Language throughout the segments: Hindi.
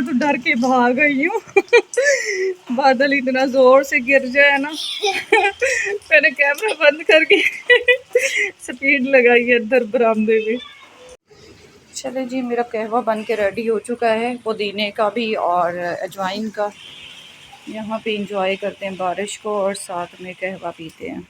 मैं तो डर के भाग गई हूँ। बादल इतना जोर से गिर जाए ना। मैंने कैमरा बंद करके स्पीड लगाई है अंदर बरामदे में। चले जी, मेरा कहवा बन के रेडी हो चुका है, पुदीने का भी और अजवाइन का। यहाँ पे इंजॉय करते हैं बारिश को और साथ में कहवा पीते हैं।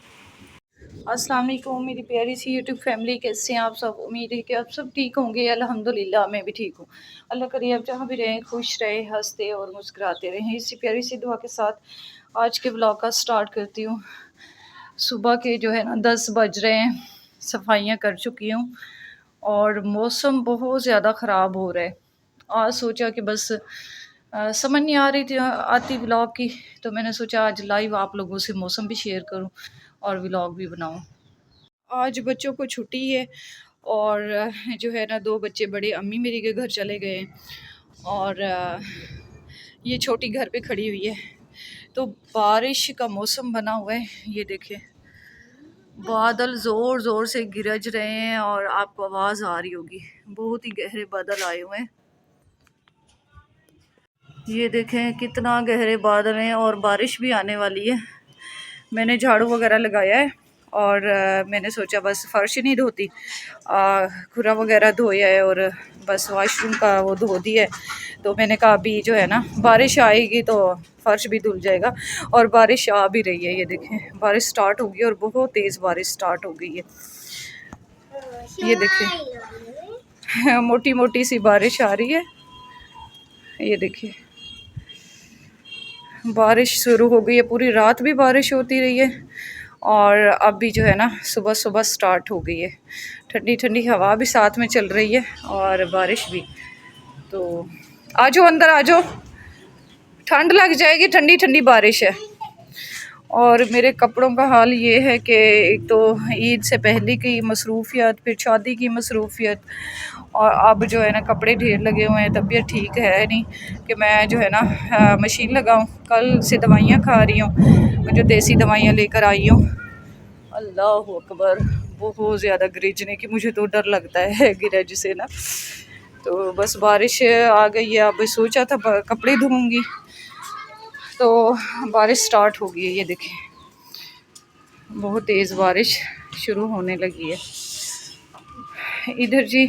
अस्सलाम वालेकुम मेरी प्यारी सी यूट्यूब फैमिली, कैसे हैं आप सब? उम्मीद है कि आप सब ठीक होंगे। अल्हम्दुलिल्लाह मैं भी ठीक हूँ। अल्लाह करे आप जहाँ भी रहें खुश रहें, हंसते और मुस्कुराते रहें। इसी प्यारी सी दुआ के साथ आज के ब्लॉग का स्टार्ट करती हूँ। सुबह के जो है ना 10 बज रहे हैं, सफाइयाँ कर चुकी हूँ और मौसम बहुत ज़्यादा ख़राब हो रहा है। आज सोचा कि बस समझ नहीं आ रही थी आती व्लॉग की, तो मैंने सोचा आज लाइव आप लोगों से मौसम भी शेयर करूं और व्लॉग भी बनाऊं। आज बच्चों को छुट्टी है और जो है ना 2 बच्चे बड़े अम्मी मेरी के घर चले गए हैं और ये छोटी घर पे खड़ी हुई है। तो बारिश का मौसम बना हुआ है, ये देखिए बादल ज़ोर ज़ोर से गरज रहे हैं और आपको आवाज़ आ रही होगी, बहुत ही गहरे बादल आए हुए हैं। ये देखें कितना गहरे बादल हैं और बारिश भी आने वाली है। मैंने झाड़ू वगैरह लगाया है और मैंने सोचा बस फर्श नहीं धोती, खुरा वगैरह धोया है और बस वॉशरूम का वो धो दिया है। तो मैंने कहा अभी जो है ना बारिश आएगी तो फर्श भी धुल जाएगा और बारिश आ भी रही है। ये देखें बारिश स्टार्ट हो गई और बहुत तेज़ बारिश स्टार्ट हो गई है। ये देखें मोटी मोटी सी बारिश आ रही है। ये देखिए बारिश शुरू हो गई है, पूरी रात भी बारिश होती रही है और अब भी जो है ना सुबह सुबह स्टार्ट हो गई है। ठंडी ठंडी हवा भी साथ में चल रही है और बारिश भी। तो आ जाओ अंदर आ जाओ, ठंड लग जाएगी, ठंडी ठंडी बारिश है। और मेरे कपड़ों का हाल ये है कि एक तो ईद से पहले की मसरूफियत, फिर शादी की मसरूफियत और अब जो है ना कपड़े ढेर लगे हुए हैं। तबीयत ठीक है नहीं कि मैं जो है ना मशीन लगाऊं। कल से दवाइयाँ खा रही हूँ, जो देसी दवाइयाँ लेकर आई हूँ। अल्लाह अकबर, बहुत ज़्यादा गिरजने की मुझे तो डर लगता है गिरज से ना। तो बस बारिश आ गई है, अब सोचा था कपड़े धोऊंगी तो बारिश स्टार्ट हो गई है। ये देखें बहुत तेज़ बारिश शुरू होने लगी है इधर जी।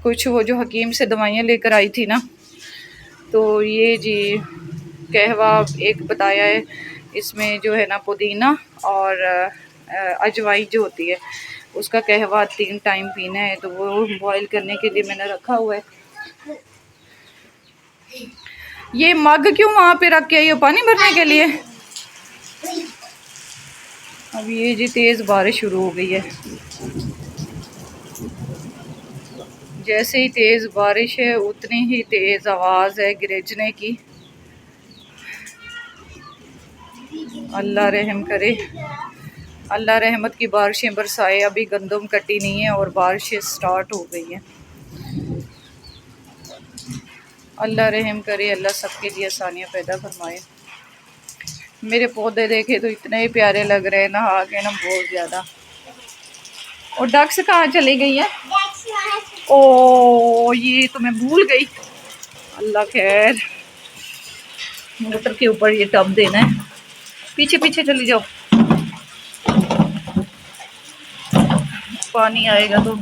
कुछ वो जो हकीम से दवाइयाँ लेकर आई थी ना, तो ये जी कहवा एक बताया है, इसमें जो है ना पुदीना और अजवाइन जो होती है उसका कहवा 3 टाइम पीना है। तो वो बॉईल करने के लिए मैंने रखा हुआ है। ये मग क्यों वहाँ पे रख के आई हो? पानी भरने के लिए। अब ये जी तेज़ बारिश शुरू हो गई है। जैसे ही तेज़ बारिश है उतनी ही तेज़ आवाज़ है गिरजने की। अल्लाह रहम करे, अल्लाह रहमत की बारिशें बरसाए। अभी गंदम कटी नहीं है और बारिशें स्टार्ट हो गई हैं। अल्लाह रहम करे, अल्लाह सबके लिए आसानियाँ पैदा फरमाए। मेरे पौधे देखे तो इतने ही प्यारे लग रहे हैं नहा के ना, बहुत ज़्यादा। और डक्स कहाँ चली गई है? ओ ये तो मैं भूल गई। अल्लाह खैर, मोटर के ऊपर ये टब देना है। पीछे पीछे चली जाओ, पानी आएगा तो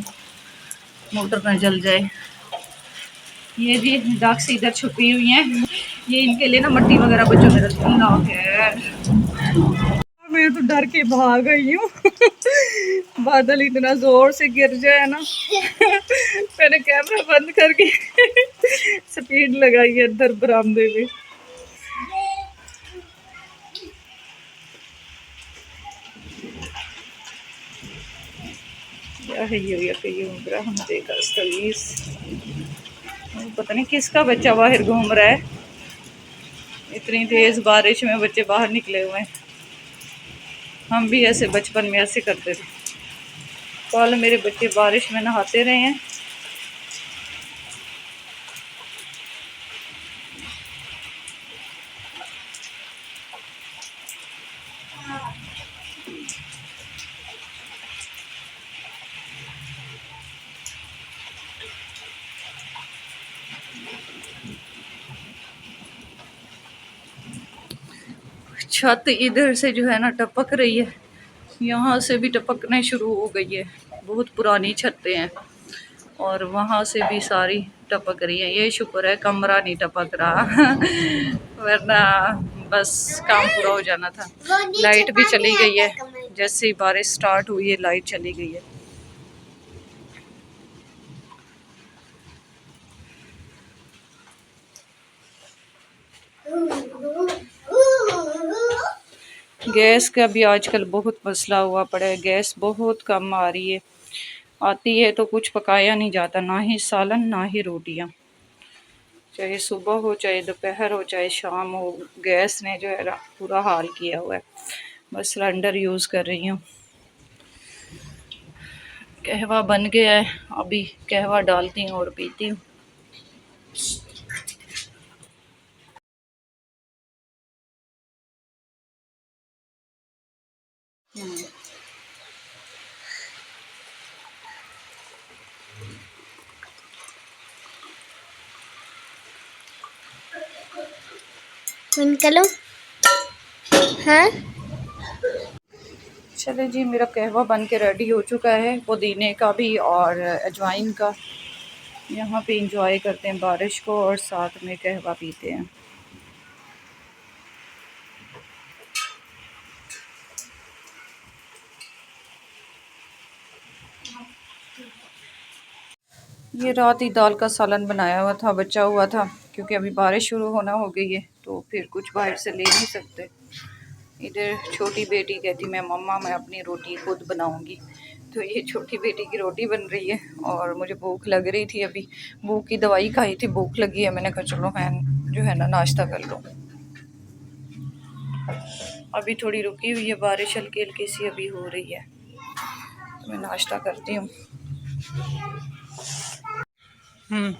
मोटर ना जल जाए। ये जी डक्स इधर छुपी हुई हैं, ये इनके लिए ना मट्टी वगैरह बच्चों में रखती हूँ। मैं तो डर के भाग गई हूँ। बादल इतना जोर से गिर जाए ना। मैंने कैमरा बंद करके स्पीड लगाई है अंदर बरामदे में। पता नहीं किसका बच्चा बाहर घूम रहा है, इतनी तेज बारिश में बच्चे बाहर निकले हुए हैं। हम भी ऐसे बचपन में ऐसे करते थे। कल मेरे बच्चे बारिश में नहाते रहे हैं। छत इधर से जो है ना टपक रही है, यहाँ से भी टपकने शुरू हो गई है। बहुत पुरानी छतें हैं और वहाँ से भी सारी टपक रही है। ये शुक्र है कमरा नहीं टपक रहा वरना बस काम पूरा हो जाना था। लाइट भी चली गई है, जैसे ही बारिश स्टार्ट हुई है लाइट चली गई है। गैस का भी आजकल बहुत मसला हुआ पड़ा है, गैस बहुत कम आ रही है। आती है तो कुछ पकाया नहीं जाता, ना ही सालन ना ही रोटियां। चाहे सुबह हो, चाहे दोपहर हो, चाहे शाम हो, गैस ने जो है ना पूरा हाल किया हुआ है। बस सिलेंडर यूज़ कर रही हूँ। कहवा बन गया है, अभी कहवा डालती हूँ और पीती हूँ। निकलो। हाँ चले जी, मेरा कहवा बन के रेडी हो चुका है, पुदीने का भी और अजवाइन का। यहाँ पे इंजॉय करते हैं बारिश को और साथ में कहवा पीते हैं। ये रात ही दाल का सालन बनाया हुआ था, बचा हुआ था, क्योंकि अभी बारिश शुरू होना हो गई है तो फिर कुछ बाहर से ले नहीं सकते। इधर छोटी बेटी कहती मैं मम्मा मैं अपनी रोटी खुद बनाऊंगी, तो ये छोटी बेटी की रोटी बन रही है और मुझे भूख लग रही थी। अभी भूख की दवाई खाई थी, भूख लगी है, मैंने कहा चलो मैं जो है ना नाश्ता कर लूँ। अभी थोड़ी रुकी हुई है बारिश, हल्की हल्की सी अभी हो रही है, तो मैं नाश्ता करती हूँ।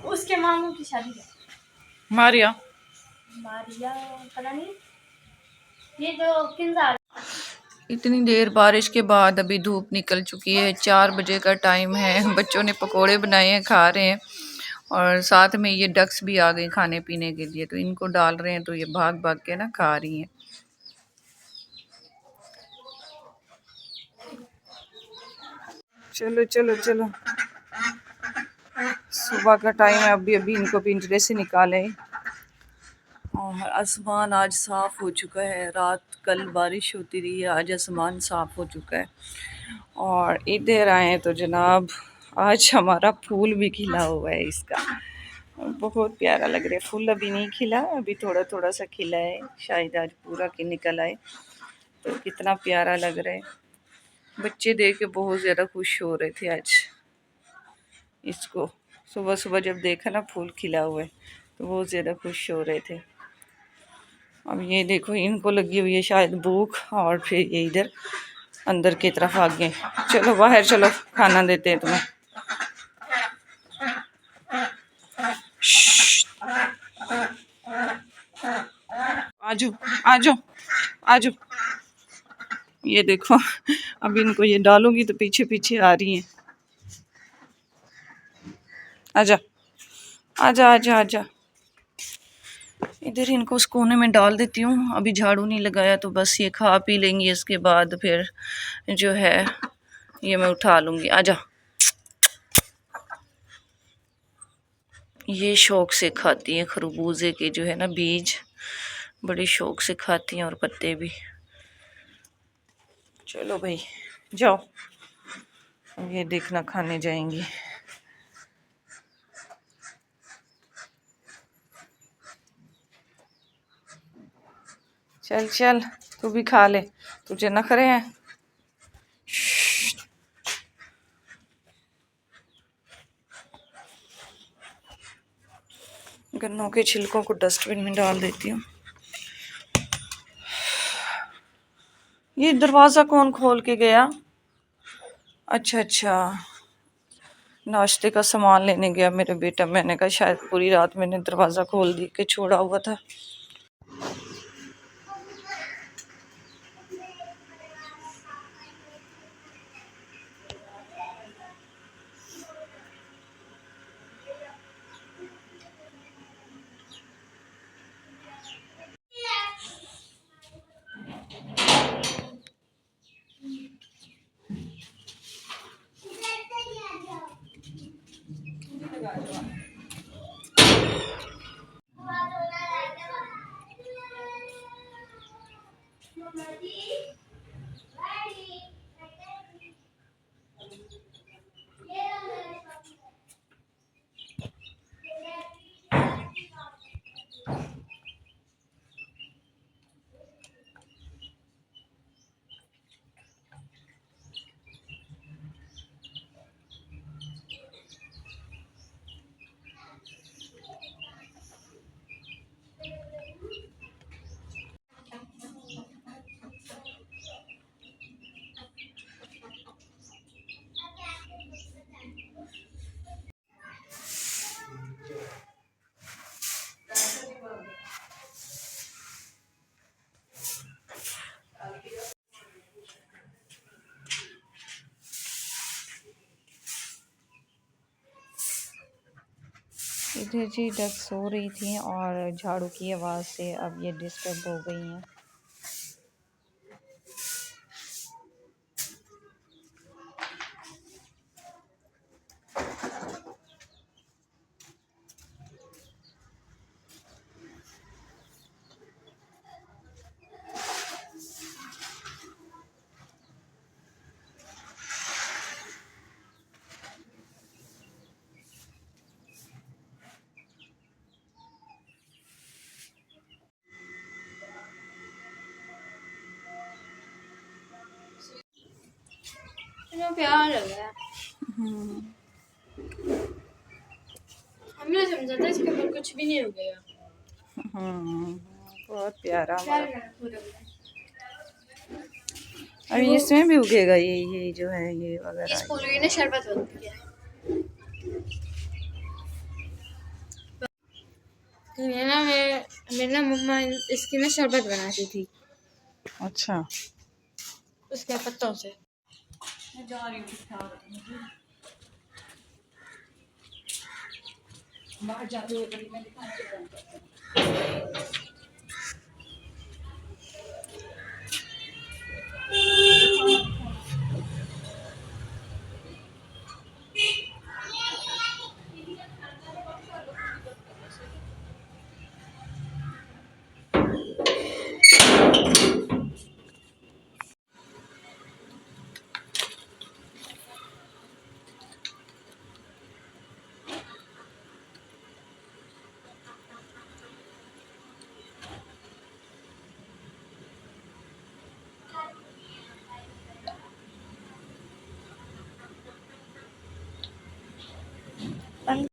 उसके मामू की शादी है। मारिया मारिया पता नहीं ये जो किंजा। इतनी देर बारिश के बाद अभी धूप निकल चुकी है, 4 बजे का टाइम है। बच्चों ने पकोड़े बनाए हैं, खा रहे हैं और साथ में ये डक्स भी आ गई खाने पीने के लिए, तो इनको डाल रहे हैं, तो ये भाग भाग के ना खा रही हैं। चलो चलो चलो, सुबह का टाइम है, अभी अभी इनको पिंजरे से निकाले और आसमान आज साफ़ हो चुका है। रात कल बारिश होती रही है, आज आसमान साफ़ हो चुका है। और इधर आए तो जनाब आज हमारा फूल भी खिला हुआ है इसका, बहुत प्यारा लग रहा है। फूल अभी नहीं खिला, अभी थोड़ा थोड़ा सा खिला है, शायद आज पूरा के निकल आए, तो कितना प्यारा लग रहा है। बच्चे देख के बहुत ज़्यादा खुश हो रहे थे आज इसको। सुबह सुबह जब देखा ना फूल खिला हुआ है तो बहुत ज़्यादा खुश हो रहे थे। अब ये देखो इनको लगी हुई है शायद भूख, और फिर ये इधर अंदर की तरफ आ गए। चलो बाहर चलो, खाना देते हैं तुम्हें। आजो आजो आजो, ये देखो अब इनको ये डालूंगी तो पीछे पीछे आ रही हैं। आजा आजा आजा आजा, इधर इनको उस कोने में डाल देती हूँ। अभी झाड़ू नहीं लगाया तो बस ये खा पी लेंगी, इसके बाद फिर जो है ये मैं उठा लूँगी। आजा, ये शौक से खाती हैं खरबूजे के जो है ना बीज, बड़ी शौक से खाती हैं और पत्ते भी। चलो भाई जाओ, ये देखना खाने जाएंगी। चल चल तू भी खा ले, तुझे नखरे हैं। गन्नों के छिलकों को डस्टबिन में डाल देती हूँ। ये दरवाज़ा कौन खोल के गया? अच्छा अच्छा, नाश्ते का सामान लेने गया मेरा बेटा। मैंने कहा शायद पूरी रात मैंने दरवाज़ा खोल दी के छोड़ा हुआ था। इधर जी डक सो रही थी और झाड़ू की आवाज़ से अब ये डिस्टर्ब हो गई हैं। इतना प्यार लग रहा है। हमने समझा था इसके ऊपर कुछ भी नहीं हो गया। बहुत प्यारा प्यार हमारा। लग रहा है पूरा पूरा। अभी इसमें भी उगेगा ये जो है ये वगैरह। इस फूल की ना शरबत बनती है। मेरे ना मम्मा इसकी ना शरबत बनाती थी अच्छा। उसके पत्तों से। मैं जा रही हूँ बाहर जाते हुए मैं दिखाने